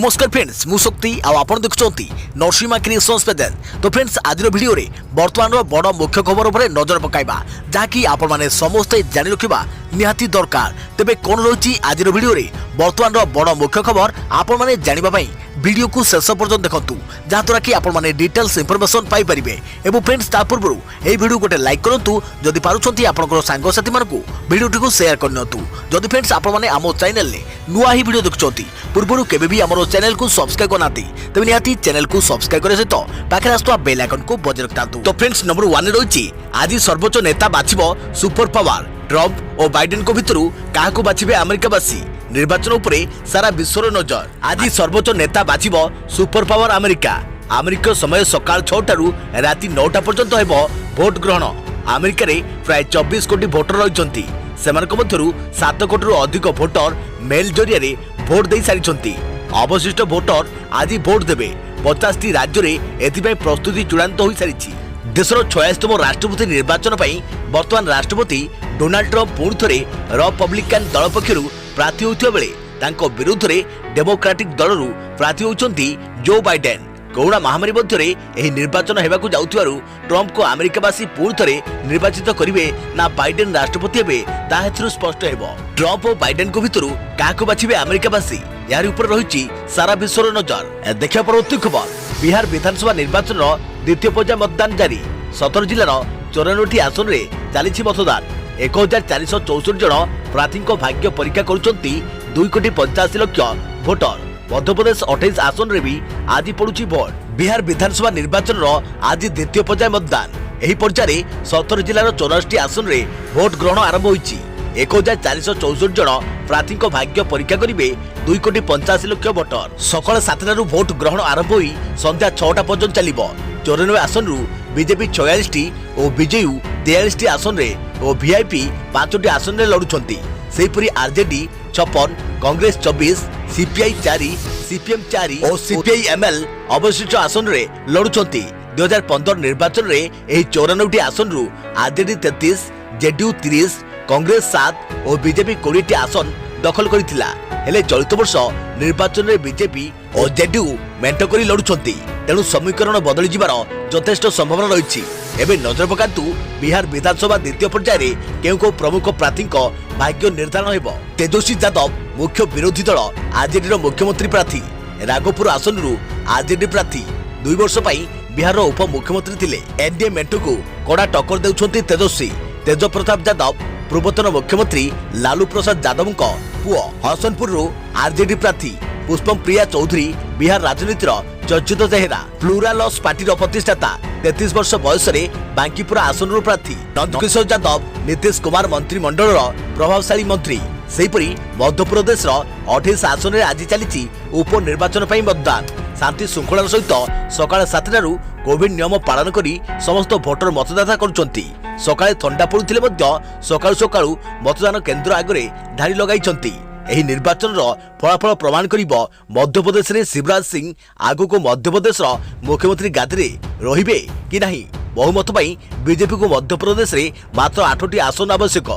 नमस्कार फ्रेंड्स मु शक्ति आपण देखुंती नरसिंहा क्रिएशंस पेजेस। तो फ्रेंड्स आज वीडियो रे वर्तमान बड़ मुख्य खबर उपर नजर पकाइबा जहाँकि आपण माने समस्ते जानि रखिबा निहाती दरकार। तेबे कोन रही आज वीडियो रे वर्तमान बड़ मुख्य खबर आपण माने जानिबा पई वीडियो को शेष पर्यंत देखंतु जहाँद्वारा कि आपण माने डिटेल्स इंफॉर्मेशन पाई परिबे। एवं फ्रेंड्स ता पूर्व ए वीडियो गोटे लाइक करंतु जदि पारुछंती आपनकर सांग साथी मानकु वीडियो को शेयर करनतु। जदि फ्रेंड्स आपण माने हमो चैनल ले नुआ ही वीडियो देखुछंती पूर्व केबे भी हमरो चैनल को सब्सक्राइब करनाती तबे निहाती चैनल को सब्सक्राइब करे सहित पाखे आस्तुवा बेल आइकन को बजाय रखतांतु। तो फ्रेंड्स नंबर 1 रही आज सर्वोच्च नेता बाछिबो सुपर पावर ट्रम्प और बाइडेन को भितरु काहाकु बाछिबे अमेरिकावासी निर्वाचन उपरे सारा विश्वर नजर। आज सर्वोच्च नेता बाछिबो सुपर पावर अमेरिका समय सकाळ 6 टारू राति 9टा पर्यंत हेबो भोट ग्रहण। अमेरिका रे प्राय 24 कोटी भोटर रहिसंती। सेमानक मध्यरु 7 कोटी अधिक भोटर मेल जरिया रे भोट दे सारिसंती। अवशिष्ट भोटर आज भोट देबे। 50टी राज्य रे एथिपై प्रस्तुति चूड़ांत होई सारिछि। देशर 46तम राष्ट्रपति निर्वाचन पई वर्तमान राष्ट्रपति डोनाल्ड ट्रम्प पुणी थरे रिपब्लिकन दल पक्षरु प्रार्थी होइथिबा बेले तांको विरुद्ध रे डेमोक्रेटिक दलरु प्रार्थी होइचंती जो बाइडेन। कोरोना महामारी मध्यरे एही निर्वाचन हेबाकु जाउथिबारु ट्रम्प को अमेरिकावासी पुणी थरे निर्वाचित करिवे ना बाइडेन राष्ट्रपति हेबे ता हेतु स्पष्ट हेबो। ट्रम्प और बाइडेन को भितरु काहाकु बाछिबे अमेरिकावासी यार ऊपर रहिछि सारा विश्वर नजर। देखिया परवर्ती खबर बिहार विधानसभा निर्वाचन द्वितीय पर्याय मतदान जारी। 17 जिल्लार 94टी आसन रे चालिछि मतदान। 1464 जन प्रार्थी भाग्य परीक्षा करुछंती 2,85,00,000 भोटर। मध्यप्रदेश 28 आसन रे भी आज पड़ुछि भोट। बिहार विधानसभा निर्वाचन आज द्वितीय पर्याय मतदान। एही पर्याय 17 जिल्लार 84टी आसन रे भोट ग्रहण आरंभ होइछि। 1464 जन प्रार्थी भाग्य परीक्षा करिवे 2,85,00,000 भोटर। सकाळ 7टारू भोट ग्रहण आरंभ होई संध्या 6टा पर्यंत चलिबो। 94 आसन रु बीजेपी 46टी और बीजेयू 43टी आसन रे और वीआईपी 5टी आसन रे लढुछंती। सेहिपरि आरजेडी 56, कांग्रेस 24, सीपीआई 4, सीपीएम 4 और सीपीआईएमएल अवशिष्ट आसन रे लढुछंती। 2015 निर्वाचन रे एही 94टी आसन रु आरजेडी 33, जेडीयू 30, कांग्रेस 7 और बीजेपी 20टी आसन दखल करिथिला। हेले चलित वर्ष निर्वाचन रे बीजेपी और जेडीयू मेंट करी लढुछंती। तेणु समीकरण बदली जिबार यथेष्ट संभावना रही। एबे नजर पकांतु बिहार विधानसभा द्वितीय पर्याय रे केउ प्रमुख प्रार्थी भाग्य निर्धारण हेबो। तेजस्वी यादव मुख्य विरोधी दल आरजेडी मुख्यमंत्री प्रार्थी। राघोपुर आसन रु आरजेडी प्रार्थी 2 वर्ष पई बिहार उप मुख्यमंत्री थिले। एनडीए मेंट को कड़ा टक्कर देउछंती तेजस्वी। तेज प्रताप यादव पूर्वतन मुख्यमंत्री लालू प्रसाद यादव पुओ। हसनपुर आरजेडी प्रार्थी पुष्पम प्रिया चौधरी बिहार राजनीतिर चर्चित चेहरा। प्लुरालस पार्टी प्रतिष्ठाता 33 वर्ष बयस बांकीपुरा आसन प्रार्थी। नंदकिशोर यादव नीतीश कुमार मंत्रिमंडल प्रभावशाली मंत्री। सेहिपरि मध्यप्रदेश 28 आसन में आज चली उपनिर्वाचन मतदान। शांति श्रृंखलार सहित सकाळ 7टारू कोविड नियम पालन करी समस्त भोटर मतदाता करुछंती। सकाळे थंडा पड़ुथिले मध्य सकाळु सकाळु मतदान केन्द्र आगरे धाड़ी लगाइछंती। एही निर्वाचन फलाफल प्रमाण करिबो मध्यप्रदेश रे शिवराज सिंह आगु को मध्यप्रदेश मुख्यमंत्री गादी रहिबे कि नाही। बहुमत पई बीजेपी को मध्यप्रदेश रे मात्र 8टी आसन आवश्यक।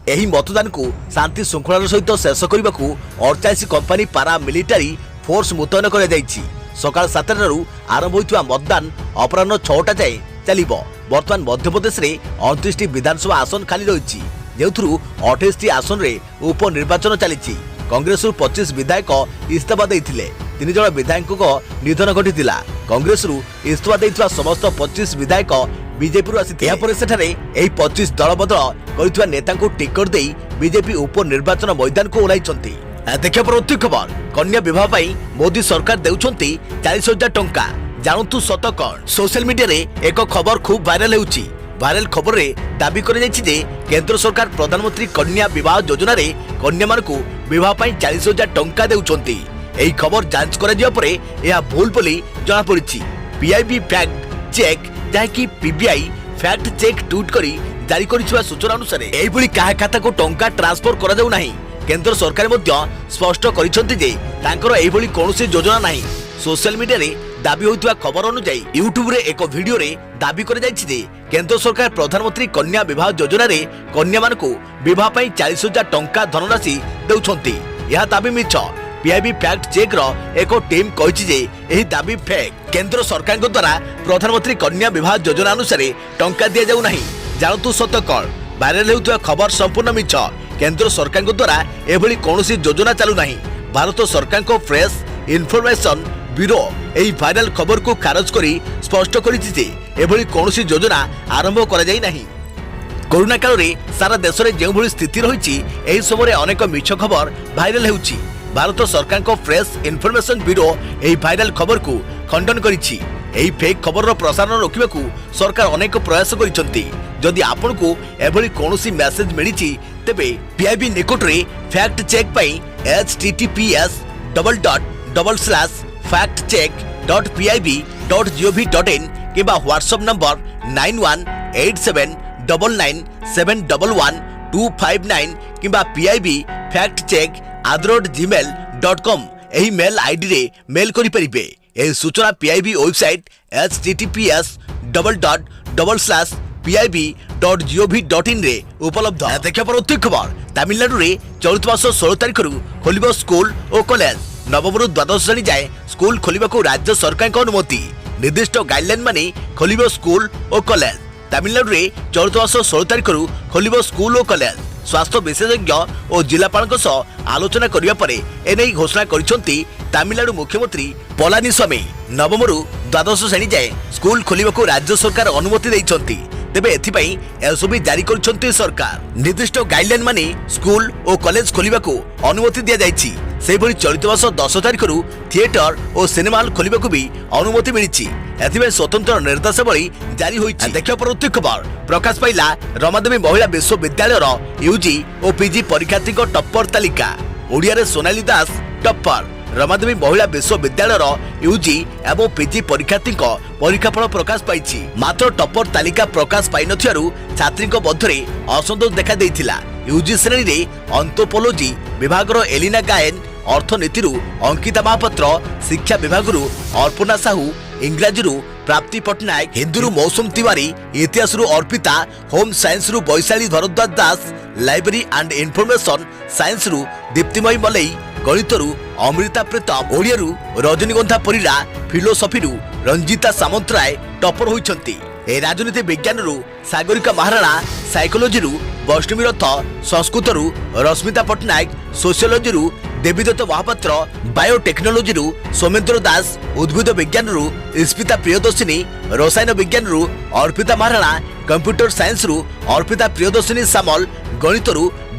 एही मतदान को शांति श्रृंखलार सहित शेष करने को 48 कंपनी पारा मिलिटारी फोर्स मुतयन कर जाइछि। सकाळ 7टारू आरंभ होइतवा मतदान अपराह्न 6टा जाए चलिबो। वर्तमान मध्यप्रदेश रे 29टी विधानसभा आसन खाली रहिछि जेउथुरु 28टी आसन रे उपनिर्वाचन चलिछि। कांग्रेस 25 विधायक इस्तीफा देइथिले। 3 जण विधायकक निधन घटिथिला। कांग्रेस इस्तीफा देइथवा समस्त 25 विधायक बीजेपी आसिथिले। या परे सेठारे एही 25 दल बदल करिथवा नेतांको टिकट देई बीजेपी उपनिर्वाचन मैदान को ओलाइछंती। देखिया परवर्ती खबर कन्या विवाह पाई मोदी सरकार देउछंती 40,000 टंका। जानतु सत कौन। सोशल मीडिया रे एक खबर खूब वायरल होउची। वायरल खबर रे दाबी करे जाइछि जे केंद्र सरकार प्रधानमंत्री कन्या विवाह योजना रे कन्या मानकु विवाह पाई 40,000 टंका देउछंती। एही खबर जांच करे दिया परे एहा भूल बोली जणा पड़िछि। पीआईबी फैक्ट चेक जाकी पीबीआई फैक्ट चेक ट्वीट करी जारी करिछवा सूचना अनुसार एही भली काहा खाता को टंका ट्रांसफर करा जाउ नाही। केंद्र सरकार मध्य स्पष्ट करिसंती जे तांकर एही भली कोनोसी योजना नाही। सोशल मीडिया रे दाबी होइतवा खबर अनुसार यूट्यूब रे एक वीडियो रे दाबी करे जाइछि जे केंद्र सरकार प्रधानमंत्री कन्या विवाह योजना रे कन्या मानकु विवाह पई 40,000 टंका धनराशि देउछंती। यह दाबी मिछ। पीआईबी फैक्ट चेक रो एक टीम कहिछि जे एही दाबी फेक। केंद्र सरकार द्वारा प्रधानमंत्री कन्या विवाह योजना अनुसार टंका दिया जाउ नाही। जानतु सत कौन? भाइराल हेउथुवा खबर संपूर्ण मिछ। केंद्र सरकार द्वारा एभली कोनोसी योजना चालू नाही। भारत सरकार को प्रेस इन्फॉर्मेशन ब्यूरो एही भाइराल खबर को खारज करी स्पष्ट करिछि जे एभली कोनोसी योजना आरंभ करा जाई नाही। कोरोना काल रे सारा देश में जो भली स्थिति रही एही समय अनेक मिछ खबर भाइराल हेउछि। भारत सरकार को प्रेस इन्फॉर्मेशन ब्यूरो एही भाइराल खबर को खंडन करिछि। एही फेक खबर रो प्रसारण रोकिबाकू सरकार अनेक प्रयास करिसंती। जदि आपनको एभली कोनोसी मेसेज मिलिछि तेबे पीआईबी निकट रे फैक्ट चेक पई https://factcheck.pib.gov.in किबा व्हाट्सएप नंबर 9187117259 किबा pib-factcheck@gmail.com एही मेल आईडी रे मेल करि परिबे। एही सूचना पीआईबी वेबसाइट https://pib.gov.in रे उपलब्ध। देखिया परवर्ती खबर तमिलनाडु रे चलित मास 16 तारिख रु खोलिबो स्कूल और कॉलेज। नवम रु द्वादश श्रेणी जाए स्कूल खोलिबाकू राज्य सरकार को अनुमति। निर्दिष्ट गाइडलाइन माने खोलिबो स्कूल और कॉलेज। तमिलनाडु रे चलित मास 16 तारिख रु खोलिबो स्कूल और कॉलेज। स्वास्थ्य विशेषज्ञ और जिलापाल आलोचना करने पर एने घोषणा करिसेंती तमिलनाडु मुख्यमंत्री पलानीस्वामी। नवम रु द्वादश श्रेणी जाए स्कूल खोलिबाकू राज्य सरकार अनुमति देइछंती। तेबे एथिपाई एसओपी जारी करिसेंती सरकार। निर्दिष्ट गाइडलाइन माने स्कूल और कॉलेज खोलिबाकू अनुमति दिया जाइछि। सेहिभଳି चलित मास 10 तारिख रु थिएटर और सिनेमा हॉल खोलिबाकू भी अनुमति मिलिछि। एथिबे स्वतंत्र निर्देशावली जारी होइछि। देखियो परवर्ती खबर प्रकाश पाइला रमादेवी महिला विश्वविद्यालय यूजी और पीजी परीक्षार्थी टप्पर तालिका। ओडिया रे सोनाली दास टप्पर। रमादेवी महिला विश्वविद्यालय यूजी एवं पीजी परीक्षार्थी परीक्षाफल प्रकाश पाइछि। मात्र टप्पर तालिका प्रकाश पाइ नथियारु छात्री मध्य असंतोष देखा देइथिला। यूजी श्रेणी रे एंथ्रोपोलॉजी विभाग एलिना गायन, अर्थनीति अंकिता महापात्र, शिक्षा विभाग अर्पणा साहू, इंग्राजी प्राप्ति पट्टनायक, हिंदी मौसम तिवारी, इतिहास Arpita, home science Vaishali Bharadwaj Das, library and information science Diptimayee मलई, गणित अमृता प्रीतम, ओडिया रजनीगंधा परिरा, फिलोसफी रंजिता सामंतराय टॉपर होइछंती। ए राजनीति विज्ञान सागरिका महाराणा, साइकोलॉजी वैष्णवी रथ, संस्कृत रश्मिता पट्टनायक, सोशियोलॉजी देवीदत्त महापात्र, बायोटेक्नोलॉजी सोमेन्द्र दास, उद्भिद विज्ञान स्मिता प्रियदर्शिनी, रसायन विज्ञान अर्पिता महाराणा, कंप्यूटर साइंस अर्पिता प्रियदर्शिनी सामल, गणित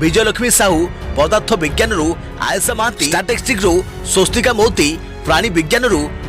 विजयलक्ष्मी साहू, पदार्थ विज्ञान आयसा महाती, स्टैटिस्टिक्स स्वस्तिका मोती, प्राणी विज्ञान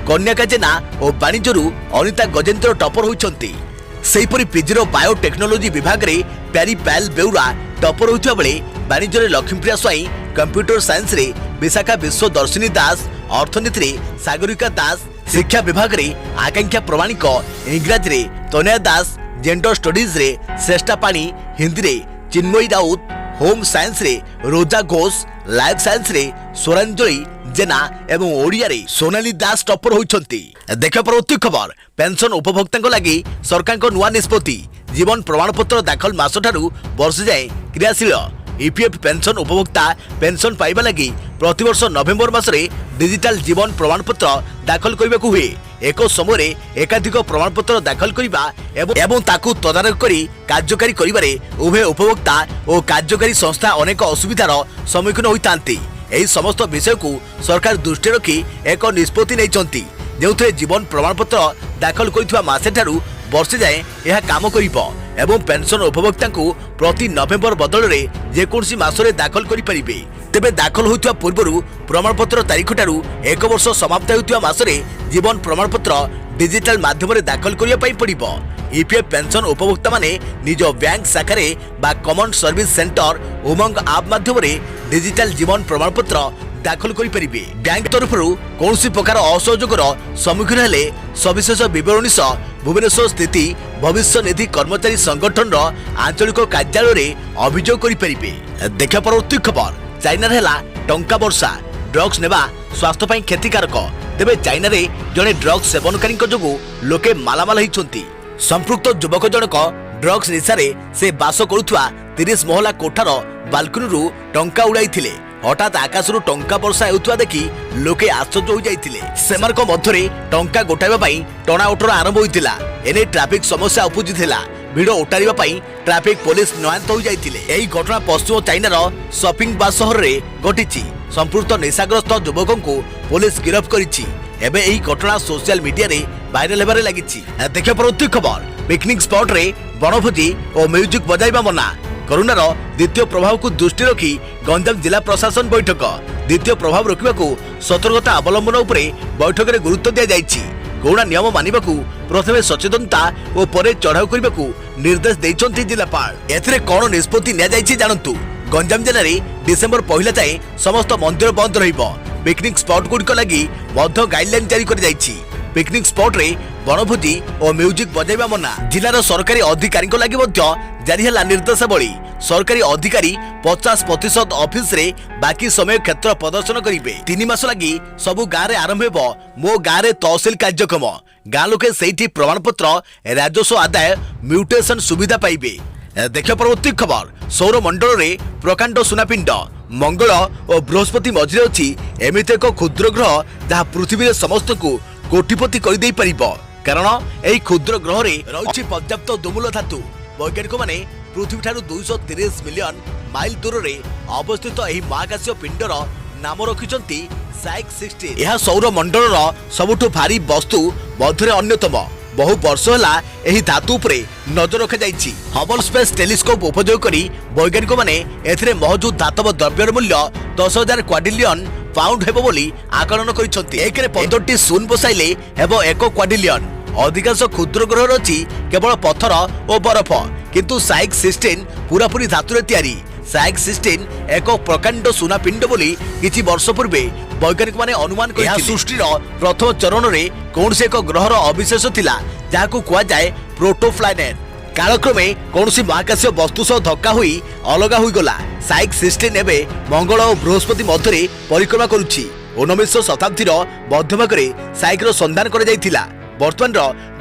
कन्याका जेना और वाणिज्य अनिता गजेन्द्र टॉपर होइछंती। सेहीपरि पीजी बायोटेक्नोलॉजी विभाग रे प्यारी पैल बेउरा टॉपर होइछा बेले वाणिज्य रे लक्ष्मीप्रिया स्वाई, कंप्यूटर साइंस रे विशाखा विश्वदर्शिनी दास, अर्थनीति रे सागरिका दास, शिक्षा विभाग रे आकांक्षा प्रमाणिक, इंग्राजी रे तनया दास, जेंडर स्टडीज रे श्रेष्ठा पाणी, हिंदी रे चिन्मयी राउत, होम साइंस रे रोजा घोष, लाइफ साइंस रे स्वरांजलि जेना एवं ओडिया रे सोनाली दास टॉपर होइछंती। देखियो परवर्ती खबर पेंशन उपभोक्ता लगी सरकार को नुआ निष्पत्ति। जीवन प्रमाण पत्र दाखल मास ठारू वर्ष जाए क्रियाशील। ईपीएफ पेंशन उपभोक्ता पेंशन पाइबा लगी प्रतिवर्ष नवेम्बर मासरे डिजिटल जीवन प्रमाण पत्र दाखल करने हुए। एक समय एकाधिक प्रमाण पत्र दाखल करने एवं ताकू तदारख करी कार्यकारी करिबारे उभय उपभोक्ता और कार्यकारी संस्था अनेक असुविधार सम्मुखीन होइतांती। एही समस्त विषय को सरकार दृष्टि रखी एक निष्पत्ति नैचंती, जेउथे जीवन प्रमाण पत्र दाखल करिथुवा मासे ठारू वर्षे जाए यह काम करिबो एवं पेंशन उपभोक्ता को प्रति नवेम्बर बदल रे जेकोसी मासरे दाखल करि परिबे। तेबे दाखल होइथुवा पूर्वरु प्रमाण पत्र तारीख ठारू एक वर्ष समाप्त होइथुवा मासरे जीवन प्रमाण पत्र डिजिटल माध्यम रे दाखल करिया पई पड़िबो। ईपीएफ पेंशन उपभोक्ता माने निज बैंक शाखारे बा कॉमन सर्विस सेंटर उमंग ऐप माध्यम रे डिजिटल जीवन प्रमाण पत्र दाखल करि परिबे। बैंक तरफ कौनसी प्रकार असहयोगर सम्मुखीन हेले सविशेष विवरणी सह भुवनेश्वर स्थित भविष्य निधि कर्मचारी संगठन आंचलिक कार्यालय रे अभियोग करि परिबे। देखा परवर्ती खबर चाइना रे हला टंका वर्षा। ड्रग्स नेबा स्वास्थ्य पई क्षतिकारक। तेबे चाइना रे जने ड्रग्स सेवनकारी जोगु लोके मालामाल होइछंती। संपृक्त युवक जनक ड्रग्स निशारे से बास करुवा 30 महला कोठार बालकनी टंका उड़ाई थिले। हठात आकाशरू टंका वर्षा हेउथुवा देखि लोके आश्चर्य हो जाइतिले। सेमानक मध्यरे टंका गोटाइबा पई टणा ओटर आरंभ होइतिला। एने ट्रैफिक समस्या उपजिथिला। भिड़ उटारिबा पई ट्रैफिक पुलिस नयंत हो जाइतिले। एही घटना पश्चिम चाइनार शॉपिंग बा शहर रे घटिछि। संपूर्ण निशाग्रस्त युवकंकु पुलिस गिरफ्त करिछि। एबे एही घटना सोशल मीडिया रे वायरल हेबारे लागिछि। देखियो परवर्ती खबर, पिकनिक स्पॉट रे बनभोजी और म्यूजिक बजाइबा मना। कोरोनार द्वितीय प्रभाव को दृष्टि रखी गंजाम जिला प्रशासन बैठक। द्वितीय प्रभाव रोकने को सतर्कता अवलंबन उपरे बैठक में गुरुत्व दिया जाइछि। कोरोना नियम मानिबाकू प्रथमे सचेतनता और परे चढ़ाऊ करने को निर्देश देइछन्ति जिलापाल। एथिरे कोन निष्पत्ति निया जाइछि जानंतु। गंजाम जिले में डिसेम्बर पहला जाए समस्त मंदिर बंद रहिबो। पिकनिक स्पॉट गुड़िक लगी मध्य गाइडलाइन जारी कर जाइछि। पिकनिक स्पॉट रे बनभोजी और म्यूजिक बजाइबा मना। जिलार सरकारी अधिकारी लगी जारी है निर्देशावली। सरकारी अधिकारी 50% ऑफिस रे बाकी समय क्षेत्र प्रदर्शन करेंगे। 3 मास लगी सबु गाँव में आरंभ हो मो गाँव में तहसिल कार्यक्रम। गाँ लोके सेठी प्रमाण पत्र राजस्व आदाय म्यूटेशन सुविधा पाइबे। देखिए परवर्ती खबर, सौर मंडल रे प्रकांड सुनापिंड मंगल और बृहस्पति मझिरे अछि एमिति एक क्षुद्र ग्रह जहाँ पृथ्वी रे समस्त को कोटिपति कर दे परिबो। कारण एही क्षुद्र ग्रह रे रहिछि पर्याप्त दुमूल धातु। वैज्ञानिक माने पृथ्वी ठारू 230 मिलियन माइल दूर रे अवस्थित एही महाकाशीय पिंडर नाम रखिछन्ति साइक्स 16। यह सौर मंडलर सबुठु भारी वस्तु मध्यरे अन्यतम। बहु वर्ष होला एही धातु उपरे नजर रखा जाइछि। हबल स्पेस टेलीस्कोप उपयोग करी वैज्ञानिक माने एथिरे मौजूद धातव द्रव्यर मूल्य 10,000 क्वाड्रिलियन पाउंड हेबो बोली आकलन करिसंती। एकरे 15टी शून्य बसाइले हेबो 1 क्वाड्रिलियन। अधिकांश क्षुद्र ग्रह रछि केवल पत्थर और बरफ, किंतु साइक्स 16 पूरा पूरी धातुरे तयारी। साइक्स 16 एक प्रकांड सुनापिंड बोली किछि वर्ष पूर्वे वैज्ञानिक माने अनुमान करिथिले। सृष्टिर प्रथम चरण रे कोनसे एक ग्रहर अविशेष थिला जाहाकू कुआ जाय प्रोटोप्लैनेट। कालक्रमे कोनसी महाकाशीय वस्तु सह धक्का हुई अलगा हुई गला। साइक्स 16 एबे मंगल और बृहस्पति मध्यरे परिक्रमा करुछि। 19 शताब्दीर मध्यभागरे साइक्र संधान कर जाइथिला। वर्तमान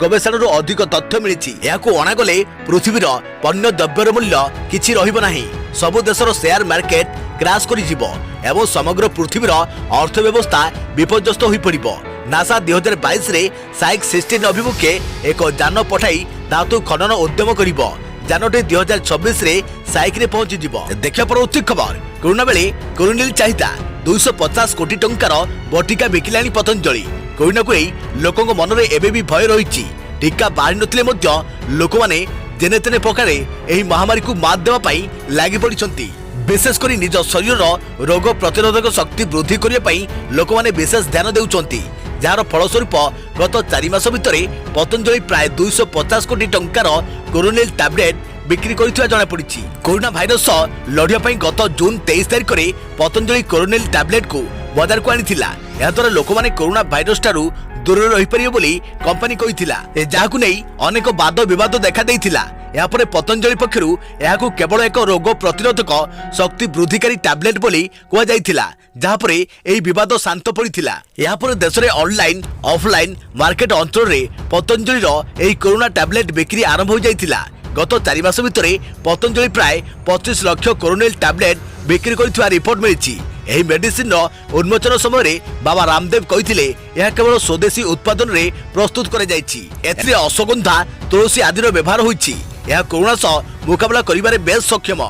गवेषणा अधिक तथ्य मिली। अणागले पृथ्वीर पण्य द्रव्यर मूल्य किछि रहिबो नाही। सबु देशर शेयर मार्केट क्राश करि जिवो एवं समग्र पृथ्वीर अर्थव्यवस्था विपर्यस्त होई पड़िबो। नासा 2022 रे साइक्स 16 अभिमुखे एक यान पठाई धातु खनन उद्यम करिबो। यानटी 2026 रे साइक रे पहुंची जिवो। देखिया परवर्ती खबर, कोरोना बेले कोरोनिल चाहिदा 250 कोटी टंकार बटिका बिकिलानी पतंजलि। कोरोना को लोकों मनरे एबे भी भय रही। टीका बाहरी नथिले मध्य लोक माने जेने तेने प्रकारे एही महामारी को मात देवा पई लागि पड़िसंती। विशेषकर निज शरीर रोग प्रतिरोधक शक्ति वृद्धि करने पई लोक माने विशेष ध्यान देउचंती। जार फलस्वरूप गत 4 मास भितरे पतंजलि प्राय 250 कोटी टंकार कोरोनिल टैबलेट बिक्री करिथिबा जणा पड़िछि। कोरोना भाइरस लढिया पई गत जून 23 तारिख रे पतंजलि कोरोनिल टैबलेट को बाजार को आनिथिला। या द्वारा लोक माने कोरोना भाइरस टारू दूर रही परिबे बोली कंपनी कहिथिला। जाहाकू नै अनेक वाद विवाद देखा देइथिला। या परे पतंजलि पक्षरु याकू केवल एक रोग प्रतिरोधक शक्ति वृद्धिकारी टैबलेट बोली कुआ जाइथिला, जहा परे एही विवाद शांत पड़िथिला। या परे देश रे ऑनलाइन ऑफलाइन मार्केट अंचल रे पतंजलि रो एही कोरोना टैबलेट बिक्री आरंभ हो जाइथिला। गत 4 मास भितरे पतंजलि प्राय 25 लाख कोरोनिल टैबलेट बिक्री करिथिबा रिपोर्ट मिलिछि। एही मेडिसिन उन्मोचन समय बाबा रामदेव कहिथिले यह केवल स्वदेशी उत्पादन रे प्रस्तुत करे जाइछि। एथिरे अश्वगंधा तुलसी आदि रो व्यवहार होइछि। यह कोरोना सह मुकाबला करिबारे बेस सक्षम।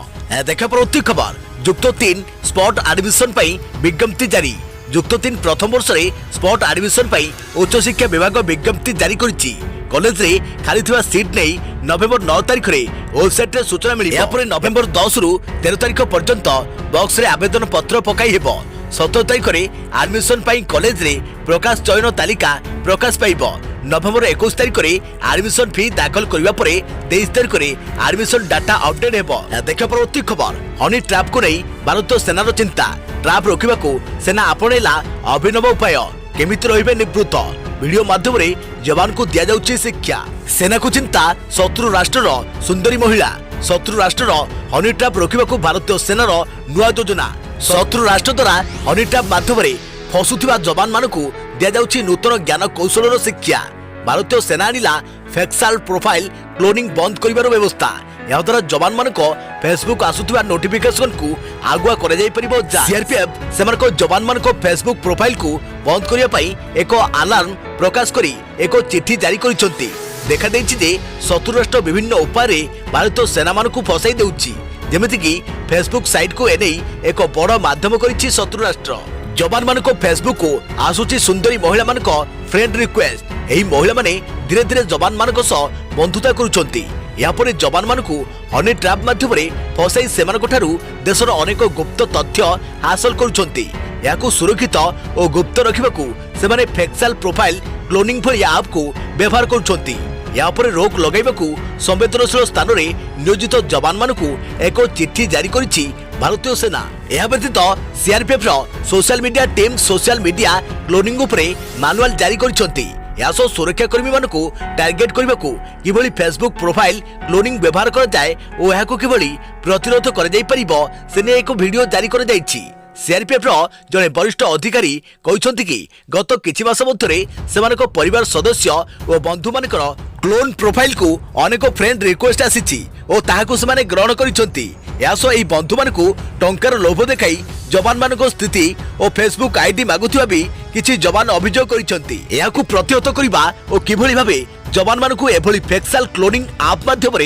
देखा परवर्ती खबर, युक्त 3 स्पॉट एडमिशन पई विज्ञप्ति जारी। युक्त 3 प्रथम वर्ष रे स्पॉट एडमिशन पई उच्च शिक्षा विभाग विज्ञप्ति जारी करिछि। कॉलेज रे खाली थिबा सीट नै नवेम्बर 9 तारिख रे वेबसाइट रे सूचना मिली। या परे नवेम्बर 10 रु 13 तारिख पर्यंत बॉक्स रे आवेदन पत्र पकाई हेबो। 17 तारिख रे एडमिशन पई कॉलेज रे प्रकाश चयन तालिका प्रकाश पाइबो। नवेम्बर 21 तारिख रे एडमिशन फी दाखल करिबा परे 23 तारिख रे एडमिशन डाटा अपडेट हेबो। देखा परवर्ती खबर, हनी ट्रैप को नै भारतीय सेनार चिंता। ट्रैप रोकिबा को सेना आपणेला अभिनव उपाय। केमिति रहिबे निवृत्त वीडियो माध्यम रे जवान को दिया जाउची शिक्षा। सेना को चिंता शत्रु राष्ट्र सुंदरी महिला। शत्रु राष्ट्र हनी ट्रैप रोकिबा को भारतीय सेनार नुआ योजना। शत्रु राष्ट्र द्वारा हनी ट्रैप माध्यम रे फसुथिबा जवान मानकू दिया जाउची नूतन ज्ञान कौशल शिक्षा। भारतीय सेना आनिला फेक्साल प्रोफाइल क्लोनिंग बंद करिवार व्यवस्था याद्वारा जवान मान फेसबुक आसुवा नोटिफिकेशन को आगुआ सीआरपीएफ से जवान मान फेसबुक प्रोफाइल को बंद करने एक अलार्म प्रकाश करी एक चिठी जारी करिसेंती। देखा जे शत्रु राष्ट्र विभिन्न उपाय भारतीय सेना मान फसाई देउछि जेमितिकी फेसबुक साइट को एने एक बड़ माध्यम करिछि शत्रु राष्ट्र। जवान मान फेसबुक को आसुची सुंदरी महिला मान फ्रेंड रिक्वेस्ट एही महिला माने धीरे धीरे जवान मान बंधुता करुछंती। यापर जवान मान हनी ट्रैप माध्यम फसाई से देशर अनेक गुप्त तथ्य हासिल करुछंती। याकू सुरक्षित और गुप्त रखिबाकू सेमाने फेक्साल प्रोफाइल क्लोनिंग भली ऐप को व्यवहार करुछंती। यापर रोक लगाइबाकू संवेदनशील स्थान में नियोजित जवान मानकू एक चिट्ठी जारी करिछि भारतीय सेना। यह व्यतीत CRPF social media team social media cloning उपरे मैनुअल जारी करिसेंती। यासो सुरक्षाकर्मी मानकू टार्गेट करबाकू किभली फेसबुक प्रोफाइल क्लोनिंग व्यवहार करा जाय ओ याकू किभली प्रतिरोध करा जाय परिबो सेने एक वीडियो जारी करा जायछि। सीआरपीएफ जड़े वरिष्ठ अधिकारी कहते कि गत किछि मास मध्य सेमानक परिवार सदस्य और बंधु मानकर क्लोन प्रोफाइल को अनेक फ्रेंड रिक्वेस्ट आसीछि और ताहाकू सेमाने ग्रहण करिसेंती। यासो एही बंधु मानकू टंकार लोभ देखाई जवान मानक स्थिति और फेसबुक आईडी मागुथिबा भी किछि जवान अभियोग करिसेंती। याकू प्रतिहत करिबा और किभली भाबे जवान मानकू एभली फेक्साल क्लोनिंग ऐप माध्यम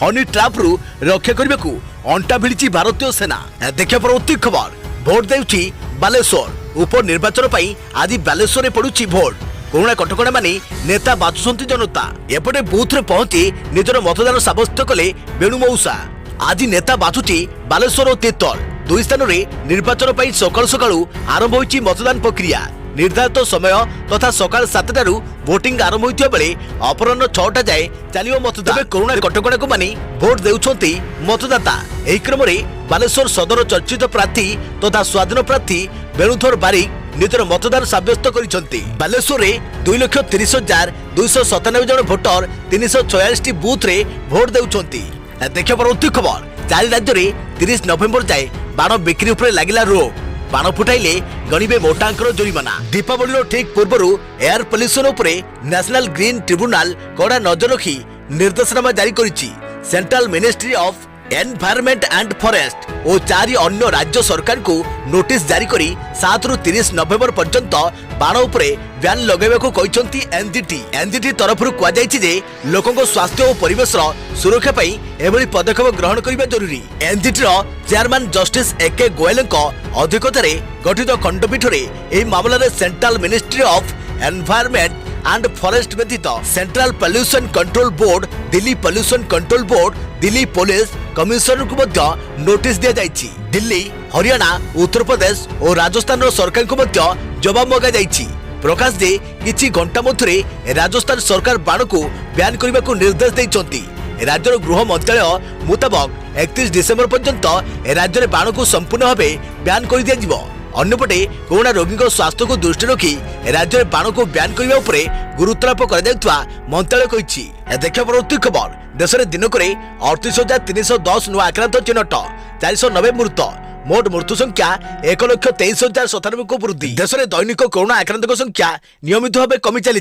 हनी ट्रैप रु रक्षा करबाकू अंटा भिड़िछि भारतीय सेना। देखिया परवर्ती खबर भोट देउछि बालेश्वर उपनिर्वाचन पई आज बालेश्वर रे पडुछि भोट। कोरोना कटकणा मानि नेता बाचुसंती जनता एपटे बूथ रे पहुंची निजर मतदान साब्यस्त कले बेणु मौसा। आज नेता बाचुछि बालेश्वर और तीतल दुई स्थान रे निर्वाचन पई सकाळु सकाळु आरंभ होइछि मतदान प्रक्रिया। निर्धारित समय तथा सकाळ 7 टारू वोटिंग आरंभ होइथिबा बेले अपराह्न 6टा जाए चलियो मतदान। कोरोना कटकणा को मानि भोट देउछंती मतदाता। एही क्रम रे बालेश्वर सदर चर्चित प्रार्थी तथा स्वाधीन प्रार्थी बेणुधर बारिक निजर मतदान साब्यस्त करिसेंती। बालेश्वर रे 2,30,297 जन भोटर 346 बूथ रे भोट देउछंती। देखिया परवर्ती खबर चारि राज्य रे 30 नवेम्बर जाए बाण बिक्री उपरे लागिला रोक। बाण फुटाइले गणिबे मोटा अंकर जुरिमाना। दीपावली ठीक पूर्व एयर पॉल्यूशन उपरे नेशनल ग्रीन ट्रिब्यूनल कड़ा नजर रखी निर्देशनामा जारी करिछि। Central ministry of environment and forest और 4 अन्य राज्य सरकार को नोटिस जारी करी 7 रु 30 नवेम्बर पर्यंत बाण उपरे ब्यान लगाइबाकू कहिसंती एनजीटी। एनजीटी तरफरु कुआ जायछि जे लोकंको स्वास्थ्य और परिवेश सुरक्षा पई एभली पदक्षेप ग्रहण करिबा जरूरी। एनजीटी चेयरमैन जस्टिस एके गोयलଙ୍କ अध्यक्षतारे गठित खंडपीठ रे एही मामला रे central ministry of environment and forest व्यतीत central pollution control board, Delhi pollution control board, Delhi police commissioner को मध्य नोटिस दिया जायछि। दिल्ली, हरियाणा, उत्तर प्रदेश और राजस्थान सरकार को मध्य जवाब मगा जायछि। प्रकाश जे किछि घंटा मध्य राजस्थान सरकार बाण को बैन करने को निर्देश देइछंती। राज्यर गृह मंत्रालय मुताबक 31 डिसेम्बर पर्यंत राज्य में बाण को संपूर्ण भाव बैन कर दिया जिवो। अन्यपटे कोरोना रोगी स्वास्थ्य को दृष्टि रखी राज्य में बाण को बैन करने उपरे गुरुत्वारोप कर मंत्रालय कहिछि। देखिया परवर्ती खबर देश में दिनक 38,310 नुआ आक्रांत चिन्हट 490 मृत मोट मृत्यु संख्या 1,23,097 को वृद्धि। देश में दैनिक कोरोना आक्रांत संख्या नियमित भाव कमी चली।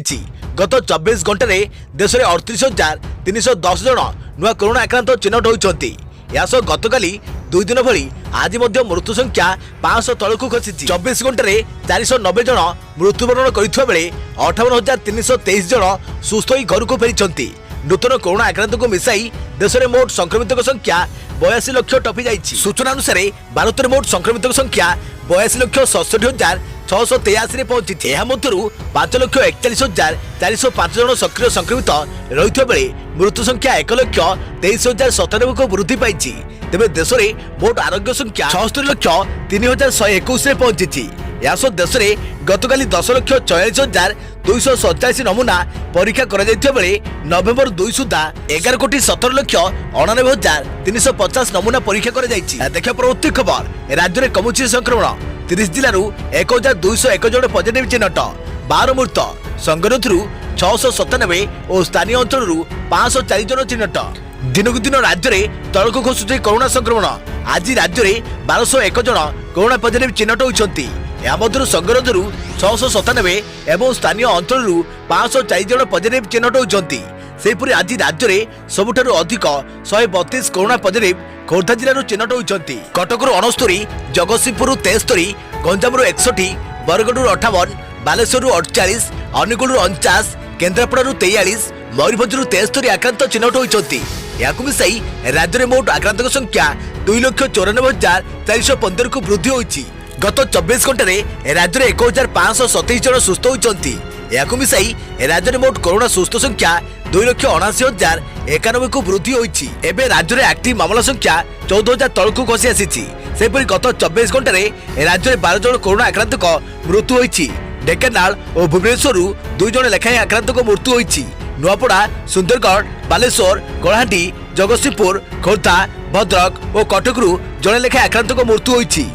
गत 24 घंटे देश में 38,310 जन नुआ कोरोना आक्रांत चिन्हट होती। यासह गतकाली 2 दिन भली आज मृत्यु संख्या 500 तल को खसी। 24 घंटे 490 जन मृत्युवरण करथिबा बेले 58,323 जन सुस्थ होई घर को फेरी। नूतन कोरोना आक्रांत को मिसाई देश में मोट संक्रमित संख्या 82 लाख टपी जाइछि। सूचना अनुसार भारत में मोट संक्रमित संख्या 82,67,683 पहुंची। यह मध्यरु 5,41,405 जन सक्रिय संक्रमित रहिथिबा बेले मृत्यु संख्या 1,23,097 को वृद्धि पाइछि। तेबे देश में मोट आरोग्य संख्या 76,03,121 पहुंची। यासो देश में गतकाली 10,44,287 नमूना परीक्षा करा जायथिबा बेले नवेम्बर 2 सुधा 11,17,98,350 नमूना परीक्षा करा जायछि। देखिया परवर्ती खबर राज्य में कमुछि संक्रमण 30 जिल्लारू 1,201 जन पॉजिटिव चिन्हट 12 मृत संगठनरू 697 और स्थानीय अंचल 504 जन चिन्हट। दिनकू दिन राज्य में तलक खसुचे कोरोना संक्रमण। आज राज्य में 1201 जन कोरोना पॉजिटिव चिन्हट होती। संगठनरू 697 और स्थानीय अंचल 504 जन पॉजिटिव चिन्हट होती। सेहीपरि आज राज्य में सबुठारु अधिक 132 कोरोना पॉजिटिव खोर्धा जिलूर चिन्हट होती। कटकरू 69, जगतसिंहपुर 73, गंजाम 61, बरगढ़ 58, बालेश्वर 48, अनुगुल 49, केन्द्रापड़ा 43, मयूरभंज 73 आक्रांत चिन्हट होती। मिसाई राज्य में मोट आक्रांत संख्या 2,94,415 को वृद्धि होती। गत 24 घंटे राज्य में 1,527 जन सुस्थ होती। मिसाई राज्य में मोट कोरोना सुस्थ संख्या 2,79,091 को वृद्धि होती। एवं राज्य में एक्टिव मामला संख्या 14,000 तलक खसी आसी। गत 24 घंटे राज्य में 12 जन कोरोना आक्रांत मृत्यु होती। ढेंकानाल और भुवनेश्वर 2 जन लेखाएं आक्रांत मृत्यु होती। नुआपड़ा, सुंदरगढ़, बालेश्वर, कलाहांडी, जगतसिंहपुर, खोर्धा, भद्रक और कटकरू जड़े लेखाएं आक्रांत मृत्यु होती।